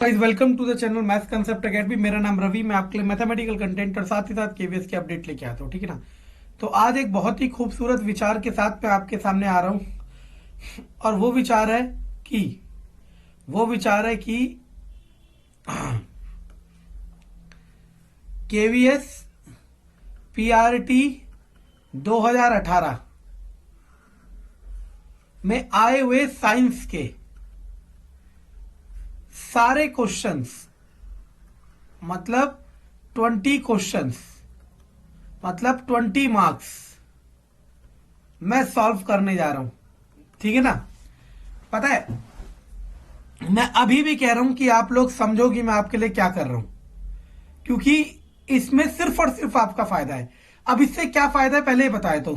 Guys welcome to the channel maths concept academy. मेरा नाम रवि। मैं आपके लिए मैथमेटिकल कंटेंट और साथ ही साथ केवीएस की अपडेट लेके आता हूँ, ठीक है ना। तो आज एक बहुत ही खूबसूरत विचार के साथ मैं आपके सामने आ रहा हूँ और कि वो विचार है कि केवीएस पीआरटी 2018 में आए हुए साइंस के सारे क्वेश्चंस, मतलब 20 क्वेश्चंस, मतलब 20 मार्क्स मैं सॉल्व करने जा रहा हूं, ठीक है ना। पता है, मैं अभी भी कह रहा हूं कि आप लोग समझो कि मैं आपके लिए क्या कर रहा हूं, क्योंकि इसमें सिर्फ और सिर्फ आपका फायदा है। अब इससे क्या फायदा है पहले ही बताए तो।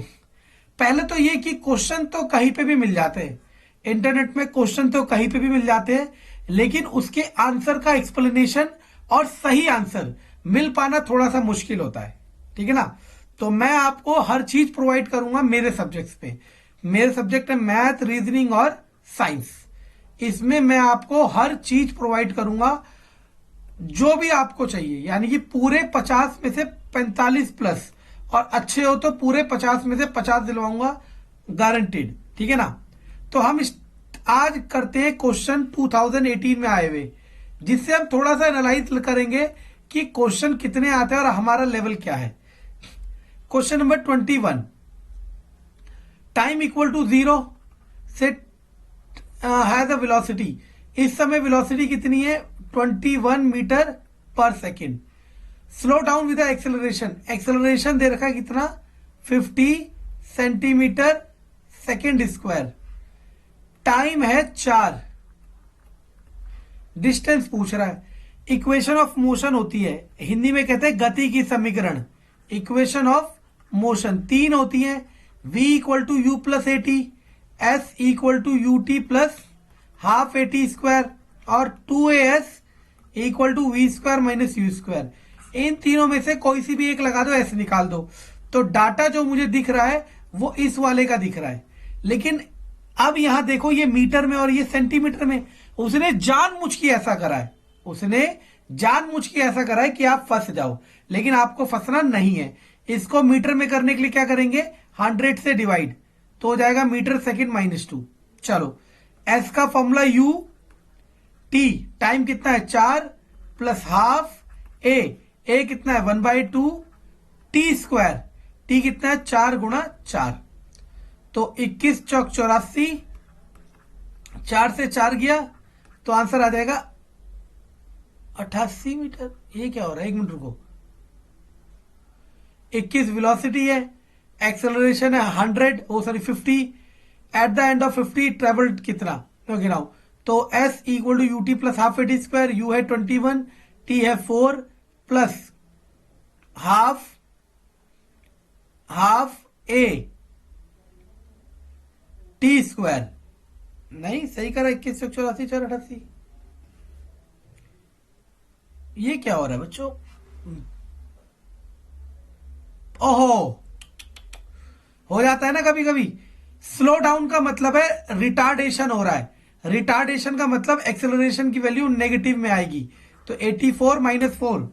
पहले तो ये कि क्वेश्चन तो कहीं पे भी मिल जाते हैं, इंटरनेट में क्वेश्चन तो कहीं पे भी मिल जाते हैं, लेकिन उसके आंसर का एक्सप्लेनेशन और सही आंसर मिल पाना थोड़ा सा मुश्किल होता है, ठीक है ना। तो मैं आपको हर चीज प्रोवाइड करूंगा मेरे सब्जेक्ट्स पे। मेरे सब्जेक्ट है मैथ, रीजनिंग और साइंस। इसमें मैं आपको हर चीज प्रोवाइड करूंगा जो भी आपको चाहिए, यानी कि पूरे 50 में से 45 प्लस, और अच्छे हो तो पूरे 50 में से 50 दिलवाऊंगा, गारंटीड, ठीक है ना। तो हम आज करते हैं क्वेश्चन 2018 में आए हुए, जिससे हम थोड़ा सा एनालाइज करेंगे कि क्वेश्चन कितने आते हैं और हमारा लेवल क्या है। Question number 21, time equal to 0 से हैज अ वेलोसिटी। इस समय वेलोसिटी कितनी है? 21 metre per second. Slow down with acceleration, acceleration दे रखा है कितना? 50 सेंटीमीटर सेकेंड स्क्वायर। टाइम है 4। डिस्टेंस पूछ रहा है। इक्वेशन ऑफ मोशन होती है, हिंदी में कहते हैं गति की समीकरण। इक्वेशन ऑफ मोशन 3 होती है, v equal to u plus a t, s equal to u t plus half a t square, और 2as equal to v square minus u square. इन तीनों में से कोई सी भी एक लगा दो, ऐसे निकाल दो। तो डाटा जो मुझे दिख रहा है वो इस वाले का दिख रहा है, लेकिन अब यहां देखो, ये मीटर में और ये सेंटीमीटर में। उसने जानबूझ के ऐसा करा है, उसने जानबूझ के ऐसा करा है कि आप फंस जाओ, लेकिन आपको फंसना नहीं है। इसको मीटर में करने के लिए क्या करेंगे? 100 से डिवाइड, तो हो जाएगा मीटर सेकेंड माइनस 2। चलो, एस का फॉर्मूला यू टी, टाइम कितना है? 4 प्लस हाफ ए कितना है? 1/2 टी स्क्वायर, टी कितना है? 4 गुणा 4, तो 21 चौक 84, 4 से 4 गया तो आंसर आ जाएगा 88 मीटर। ये क्या हो रहा है? एक मिनट रुको। 21 वेलोसिटी है, एक्सेलरेशन है 50। At the end of 50 travelled कितना? तो गिनाओ। तो s equal to u t plus half a t square, u है 21, t है 4 plus half a t square. नहीं सही करा, 21 से 84 4 88। ये क्या हो रहा है बच्चों? ओहो, हो जाता है ना कभी कभी। स्लो डाउन का मतलब है रिटार्डेशन हो रहा है। रिटार्डेशन का मतलब एक्सेलरेशन की वैल्यू नेगेटिव में आएगी। तो 84 माइनस 4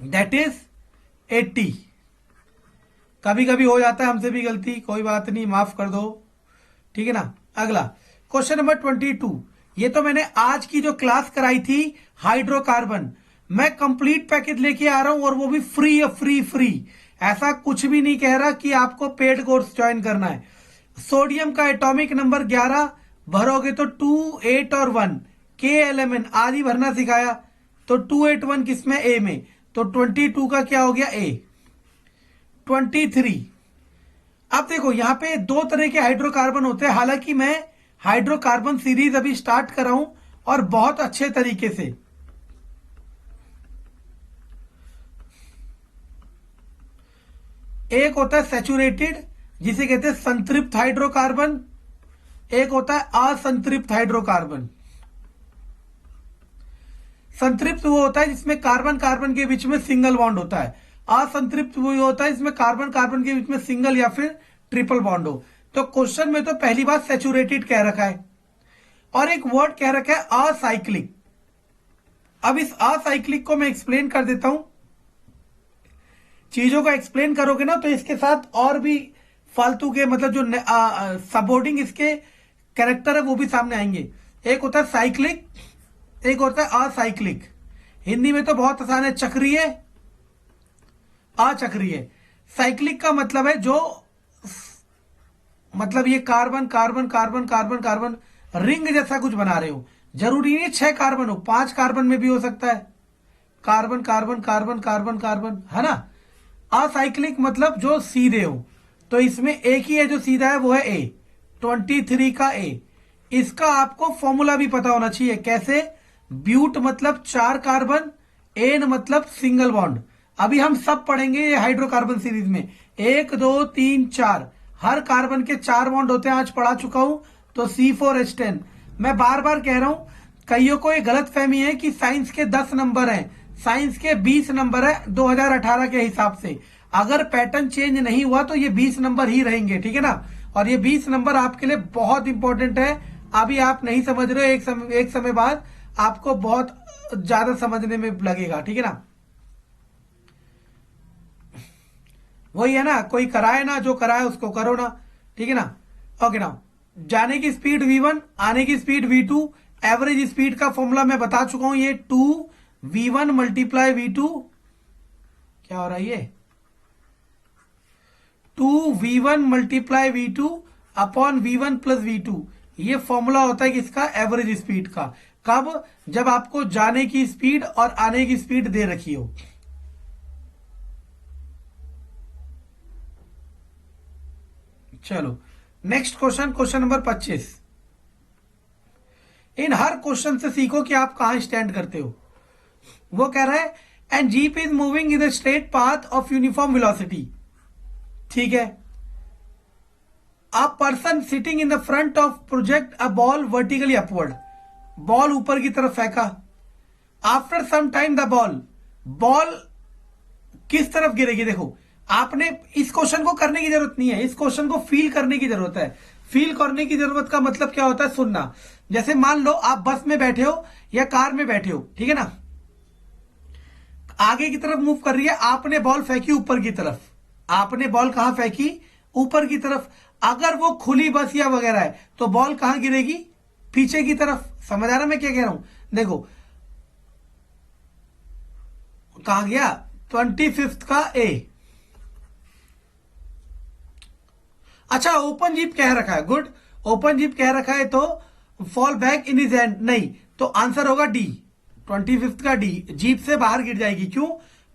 दैट इज 80। कभी कभी हो जाता है हमसे भी गलती, कोई बात नहीं, माफ कर दो, ठीक है ना। अगला क्वेश्चन नंबर 22। ये तो मैंने आज की जो क्लास कराई थी हाइड्रोकार्बन, मैं कंप्लीट पैकेज लेके आ रहा हूं, और वो भी फ्री फ्री फ्री। ऐसा कुछ भी नहीं कह रहा कि आपको पेड कोर्स ज्वाइन करना है। सोडियम का एटॉमिक नंबर 11 भरोगे तो 2, 8 और 1, के एलिमेंट आज ही भरना सिखाया। तो 2, 8, 1 किसमें? ए में। तो 22 का क्या हो गया? ए। 23। अब देखो, यहां पे दो तरह के हाइड्रोकार्बन होते हैं। हालांकि मैं हाइड्रोकार्बन सीरीज अभी स्टार्ट कर रहा हूं और बहुत अच्छे तरीके से। एक होता है सैचुरेटेड, जिसे कहते हैं संतृप्त हाइड्रोकार्बन। एक होता है असंतृप्त हाइड्रोकार्बन। संतृप्त वो होता है जिसमें कार्बन कार्बन के बीच में सिंगल बॉन्ड होता है। असंतृप्त वो होता है जिसमें कार्बन कार्बन के बीच में सिंगल या फिर ट्रिपल बॉन्ड हो। तो क्वेश्चन में तो पहली बात सैचुरेटेड कह रखा है। और एक वर्ड कह रखा है असाइक्लिक। अब इस असाइक्लिक को मैं एक्सप्लेन कर देता हूं। चीजों का एक्सप्लेन करोगे ना तो इसके साथ और भी फालतू के मतलब जो सपोर्टिंग इसके कैरेक्टर है वो भी सामने आएंगे। एक होता है साइक्लिक, एक होता है असाइक्लिक। हिंदी में तो बहुत आसान है, चक्रीय, अचक्रीय। साइक्लिक का मतलब है जो मतलब ये carbon carbon carbon carbon carbon ring जैसा कुछ बना रहे हो। जरूरी नहीं 6 कार्बन हो, 5 कार्बन में भी हो सकता है। Carbon carbon carbon carbon carbon, है ना। असाइक्लिक मतलब जो सीधे हो। तो इसमें एक ही है जो सीधा है, वो है ए, 23 का ए। इसका आपको फॉर्मूला भी पता होना चाहिए। कैसे? ब्यूट मतलब 4 कार्बन, एन मतलब सिंगल बॉन्ड। अभी हम सब पढ़ेंगे ये हाइड्रोकार्बन सीरीज में, 1 2 3 4, हर कार्बन के 4 बॉन्ड होते हैं, आज पढ़ा चुका हूं। तो C4H10। मैं बार बार कह रहा हूं, कईयों को ये गलत फहमी है कि साइंस के 10 नंबर हैं, साइंस के 20 नंबर है 2018 के हिसाब से। अगर पैटर्न चेंज नहीं हुआ तो ये 20 नंबर ही रहेंगे, ठीक है ना। और ये 20 नंबर आपके लिए बहुत इंपॉर्टेंट है। अभी आप नहीं समझ रहे हो, एक समय बाद आपको बहुत ज्यादा समझने में लगेगा, ठीक है ना। वही है ना, कोई कराए ना, जो कराए उसको करो ना, ठीक है ना। ओके ना। जाने की स्पीड v1, आने की स्पीड v2। एवरेज स्पीड का फॉर्मूला मैं बता चुका हूं, ये 2v1 मल्टीप्लाई v2। क्या हो रहा है ये? 2v1 multiply v2 upon v1 plus v2। ये फॉर्मूला होता है किसका? एवरेज स्पीड का। कब? जब आपको जाने की स्पीड और आने की स्पीड दे रखी हो। चलो नेक्स्ट क्वेश्चन, क्वेश्चन नंबर 25। इन हर क्वेश्चन से सीखो कि आप कहां स्टैंड करते हो। वो कह रहा है and jeep is moving in the straight path of uniform velocity. ठीक है। A person sitting in the front of project a ball vertically upward. Ball ऊपर की तरफ फेंका। After some time the ball किस तरफ गिरेगी? देखो, आपने इस क्वेश्चन को करने की जरूरत नहीं है, इस क्वेश्चन को फील करने की जरूरत है। फील करने की जरूरत का मतलब क्या होता है? सुनना। जैसे मान लो आप बस में बैठे हो या कार में बैठे हो, ठीक है ना। आगे की तरफ मूव कर रही है, आपने बॉल फेंकी ऊपर की तरफ। आपने बॉल कहां फेंकी? ऊपर की तरफ। अगर वो खुली बस या वगैरह है तो बॉल कहां गिरेगी? पीछे की तरफ। समझ आ रहा मैं क्या कह रहा हूं? देखो कहां गया? 25th का ए। अच्छा, ओपन जीप कह रखा है, गुड। ओपन जीप कह रखा है तो fall back in his hand, नहीं तो आंसर होगा डी, 25th का डी। जीप से बाहर गिर जाएगी, क्यों?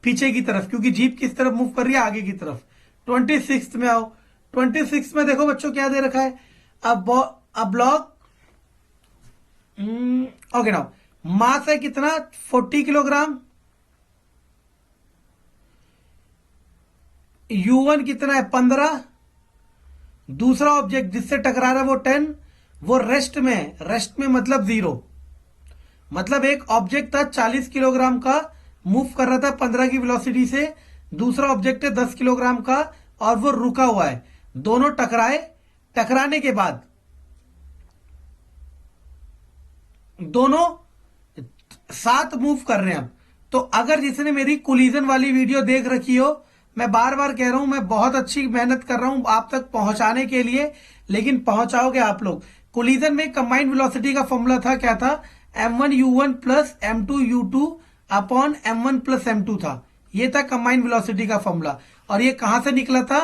पीछे की तरफ, क्योंकि जीप किस तरफ मूव कर रही है? आगे की तरफ। 26th में आओ। 26 में देखो बच्चों क्या दे रखा है? अब ब्लॉक, ओके नाउ, मास है कितना? 40 किलोग्राम। U1 कितना है? 15। दूसरा ऑब्जेक्ट जिससे टकरा रहा है वो 10, वो रेस्ट में है। रेस्ट में मतलब 0। मतलब एक ऑब्जेक्ट था 40 किलोग्राम का, मूव कर रहा था 15 की वेलोसिटी से। दूसरा ऑब्जेक्ट है 10 किलोग्राम का और वो रुका हुआ है। दोनों टकराए, टकराने के बाद दोनों साथ मूव कर रहे हैं। अब तो अगर जिसने मेरी कोलिजन वाली वीडियो देख रखी हो, मैं बार बार कह रहा हूं, मैं बहुत अच्छी मेहनत कर रहा हूं आप तक पहुंचाने के लिए, लेकिन पहुंचाओगे आप लोग। कोलिजन में कंबाइंड वेलोसिटी का फॉर्मूला था, क्या था? m1u1 plus m2u2 upon m1 plus m2 था। ये था कंबाइंड वेलोसिटी का फॉर्मूला। और ये कहां से निकला था?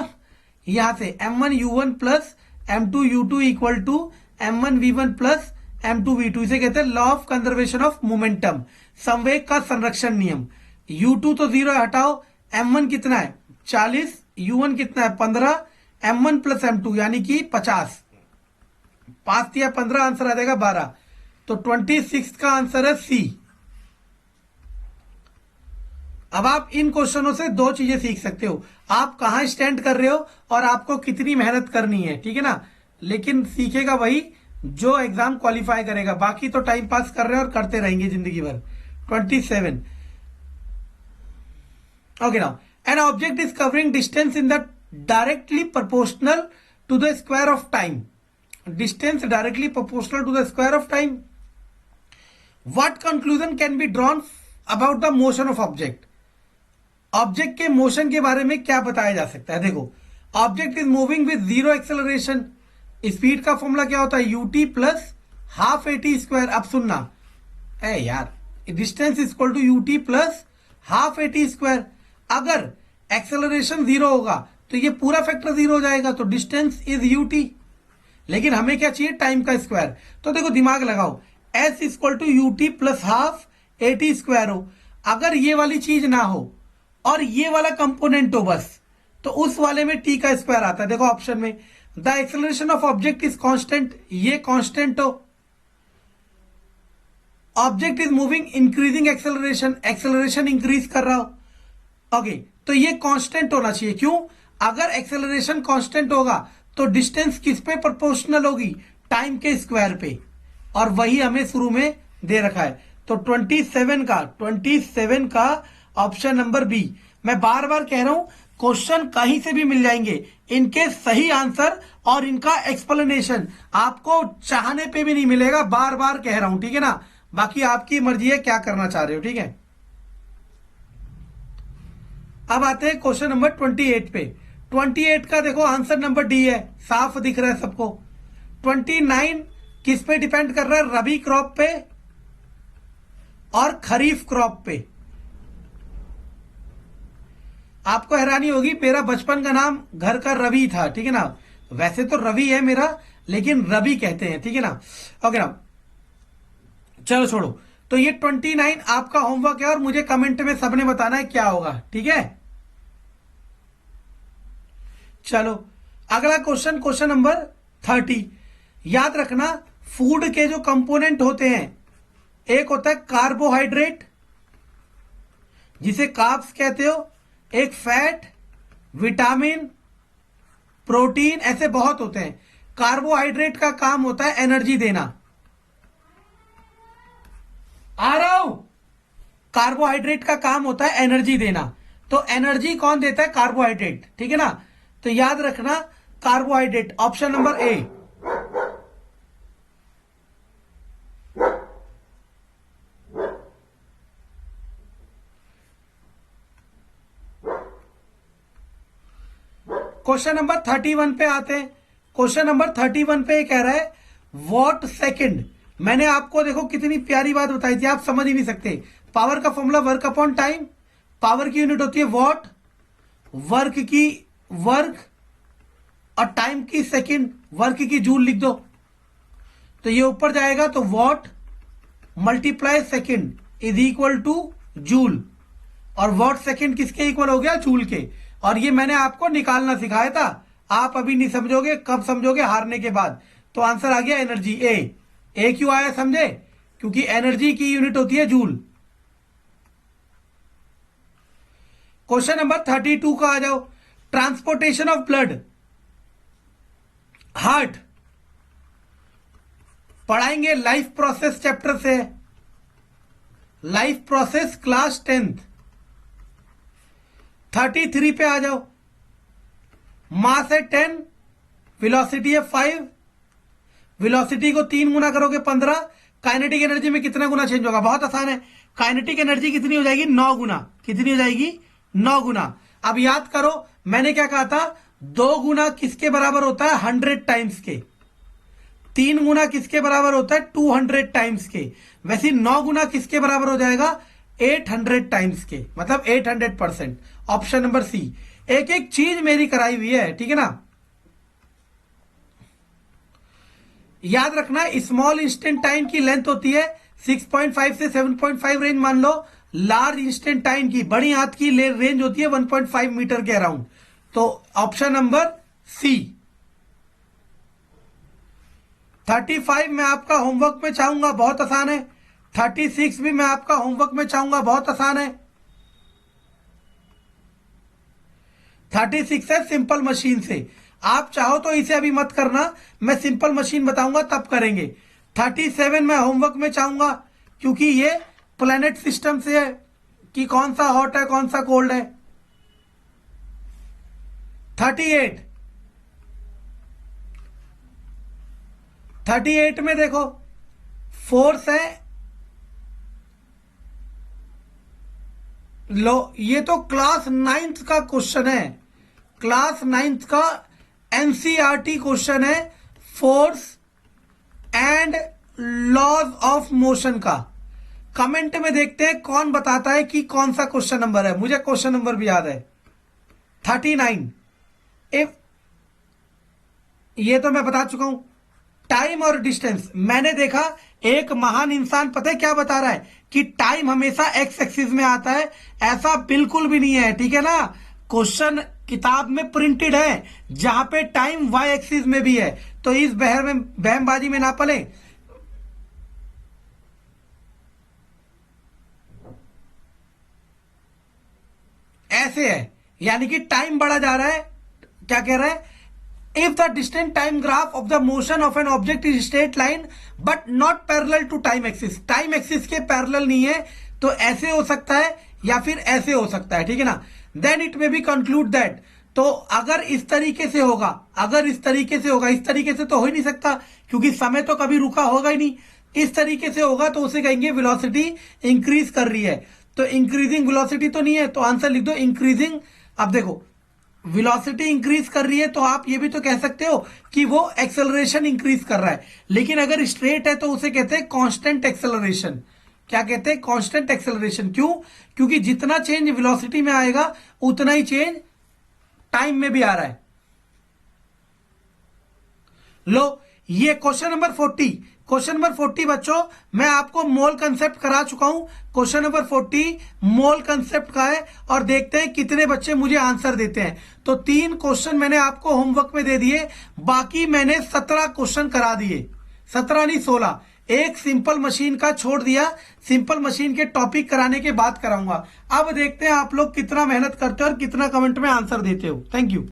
यहां से m1u1 plus m2u2 equal to m1v1 plus m2v2। इसे कहते हैं law of conservation of momentum, संवेग का संरक्षण नियम। u2 तो 0 हटाओ, m1 कितना है? 40, u1 कितना है? 15, m1 प्लस m2 यानी कि 50। 5 दिया 15, आंसर आ जाएगा 12। तो 26 का आंसर है सी। अब आप इन क्वेश्चनों से 2 चीजें सीख सकते हो, आप कहां स्टैंड कर रहे हो और आपको कितनी मेहनत करनी है, ठीक है ना। लेकिन सीखेगा वही जो एग्जाम क्वालिफाई करेगा, बाकी तो टाइम पास कर रहे हैं और करते रहेंगे जिंदगी भर। 27, okay now, an object is covering distance in the directly proportional to the square of time। Distance directly proportional to the square of time. What conclusion can be drawn about the motion of object. Object के motion के बारे में क्या बताया जा सकता है. देखो, object is moving with zero acceleration. Speed का फॉर्मूला क्या होता है, u t plus half a t square. अब सुनना ए यार, distance is equal to u t plus half a t square. अगर एक्सेलरेशन जीरो होगा तो ये पूरा फैक्टर जीरो हो जाएगा, तो डिस्टेंस इज यूटी. लेकिन हमें क्या चाहिए, टाइम का स्क्वायर. तो देखो दिमाग लगाओ, s equal to u t plus half a t square हो. अगर ये वाली चीज ना हो और ये वाला कंपोनेंट हो बस, तो उस वाले में टी का स्क्वायर आता है. देखो ऑप्शन में, the acceleration of object is constant, ये कांस्टेंट हो. Object is moving increasing acceleration, acceleration increase कर रहा हो. ओके, तो ये कांस्टेंट होना चाहिए. क्यों, अगर एक्सेलरेशन कांस्टेंट होगा तो डिस्टेंस किस पे प्रोपोर्शनल होगी, टाइम के स्क्वायर पे. और वही हमें शुरू में दे रखा है. तो 27 का ऑप्शन नंबर बी. मैं बार बार कह रहा हूं, क्वेश्चन कहीं से भी मिल जाएंगे, इनके सही आंसर और इनका एक्सप्लेनेशन आपको चाहने पे भी नहीं मिलेगा. बार बार कह रहा हूं, ठीक है ना. बाकी आपकी मर्जी है क्या करना चाह रहे हो, ठीक है. अब आते हैं क्वेश्चन नंबर 28 पे. 28 का देखो आंसर नंबर डी है, साफ दिख रहा है सबको. 29 किस पे डिपेंड कर रहा है, रबी क्रॉप पे और खरीफ क्रॉप पे. आपको हैरानी होगी, मेरा बचपन का नाम घर का रवि था, ठीक है ना. वैसे तो रवि है मेरा, लेकिन रवि कहते हैं, ठीक है ना. ओके ना, चलो छोड़ो. तो ये 29 आपका होमवर्क है और मुझे कमेंट में सबने बताना है क्या होगा, ठीक है. चलो अगला क्वेश्चन, क्वेश्चन नंबर 30. याद रखना, फूड के जो कंपोनेंट होते हैं, एक होता है कार्बोहाइड्रेट जिसे कार्ब्स कहते हो, एक फैट, विटामिन, प्रोटीन, ऐसे बहुत होते हैं. कार्बोहाइड्रेट का काम होता है एनर्जी देना. आ रहा हूं, कार्बोहाइड्रेट का काम होता है एनर्जी देना. तो एनर्जी कौन देता है, कार्बोहाइड्रेट, ठीक है ना. तो याद रखना, carbohydrate, option number A. Question number 31 पे आते हैं. क्वेश्चन नंबर 31 पे कह रहा है वॉट सेकंड. मैंने आपको देखो कितनी प्यारी बात बताई थी, आप समझ ही नहीं सकते. पावर का formula work upon time, power की यूनिट होती है वॉट, वर्क की वर्क और टाइम की सेकंड, वर्क की जूल लिख दो. तो ये ऊपर जाएगा तो what multiply second is equal two joule. और वॉट सेकंड किसके इक्वल हो गया, जूल के. और ये मैंने आपको निकालना सिखाया था, आप अभी नहीं समझोगे, कब समझोगे, हारने के बाद. तो आंसर आ गया एनर्जी, ए क्यों आया समझे, क्योंकि एनर्जी की यूनिट होती है जूल. क्वेश्चन नंबर 32 का आ जाओ. ट्रांसपोर्टेशन ऑफ ब्लड, हार्ट पढ़ाएंगे लाइफ प्रोसेस चैप्टर से, लाइफ प्रोसेस क्लास 10th. 33 पे आ जाओ. मास है 10, वेलोसिटी है 5, वेलोसिटी को 3 गुना करोगे 15. काइनेटिक एनर्जी में कितना गुना चेंज होगा, बहुत आसान है. काइनेटिक एनर्जी कितनी हो जाएगी, 9 गुना. कितनी हो जाएगी, 9 गुना. अब याद करो मैंने क्या कहा था, 2 गुना किसके बराबर होता है, 100 टाइम्स के. 3 गुना किसके बराबर होता है, 200 टाइम्स के. वैसे 9 गुना किसके बराबर हो जाएगा, 800 टाइम्स के, मतलब 800%. Option number C. एक एक चीज मेरी कराई हुई है, ठीक है ना. याद रखना, स्मॉल इंस्टेंट टाइम की लेंथ होती है 6.5 से 7.5 रेंज मान लो. लार्ज इंस्टेंट टाइम की, बड़ी हाथ की रेंज होती है 1.5 मीटर के अराउंड. तो ऑप्शन नंबर सी. 35 में आपका होमवर्क में चाहूंगा, बहुत आसान है. 36 भी मैं आपका होमवर्क में चाहूंगा, बहुत आसान है. 36 है सिंपल मशीन से. आप चाहो तो इसे अभी मत करना, मैं सिंपल मशीन बताऊंगा तब करेंगे. 37 मैं होमवर्क में चाहूंगा, क्योंकि ये प्लैनेट सिस्टम से है कि कौन सा हॉट है कौन सा कोल्ड है. 38 38 में देखो फोर्स है, लो ये तो क्लास 9th का क्वेश्चन है, क्लास 9th का एनसीईआरटी क्वेश्चन है, force and laws of motion का। कमेंट में देखते हैं कौन बताता है कि कौन सा क्वेश्चन नंबर है। मुझे क्वेश्चन नंबर भी याद है 39। इफ ये तो मैं बता चुका हूं। टाइम और डिस्टेंस मैंने देखा, एक महान इंसान पता है क्या बता रहा है कि टाइम हमेशा एक्स एक्सिस में आता है। ऐसा बिल्कुल भी नहीं है, ठीक है ना। क्वेश्चन किताब में प्रिंटेड है जहां पे टाइम वाई एक्सिस में भी है, तो इस बहमबाजी में ना पले। ऐसे है, यानी कि टाइम बढ़ा जा रहा है। क्या कह रहा है, if the distant time graph of the motion of an object is straight line but not parallel to time axis, time axis के पैरेलल नहीं है, तो ऐसे हो सकता है या फिर ऐसे हो सकता है, ठीक है ना। Then it may be conclude that, तो अगर इस तरीके से होगा, अगर इस तरीके से होगा, इस तरीके से तो हो ही नहीं सकता क्योंकि समय तो कभी रुका होगा ही नहीं। इस तरीके से होगा तो उसे कहेंगे वेलोसिटी इंक्रीज कर रही है, तो इंक्रीजिंग वेलोसिटी तो नहीं है, तो आंसर लिख दो इंक्रीजिंग। अब देखो वेलोसिटी इंक्रीज कर रही है तो आप ये भी तो कह सकते हो कि वो एक्सेलरेशन इंक्रीज कर रहा है, लेकिन अगर स्ट्रेट है तो उसे कहते हैं कांस्टेंट एक्सेलरेशन। क्या कहते हैं, कांस्टेंट एक्सेलरेशन। क्यों, क्योंकि जितना चेंज वेलोसिटी में आएगा उतना ही चेंज टाइम में भी आ रहा है। लो ये क्वेश्चन नंबर 40, क्वेश्चन नंबर 40 बच्चों मैं आपको मोल कंसेप्ट करा चुका हूं। क्वेश्चन नंबर 40 मोल कंसेप्ट का है, और देखते हैं कितने बच्चे मुझे आंसर देते हैं। तो 3 क्वेश्चन मैंने आपको होमवर्क में दे दिए, बाकी मैंने 17 क्वेश्चन करा दिए, 17 नहीं 16। एक सिंपल मशीन का छोड़ दिया, सिंपल मशीन के टॉपिक कराने के बाद कराऊंगा। अब देखते हैं आप लोग कितना मेहनत करते हो और कितना कमेंट में आंसर देते हो। Thank you.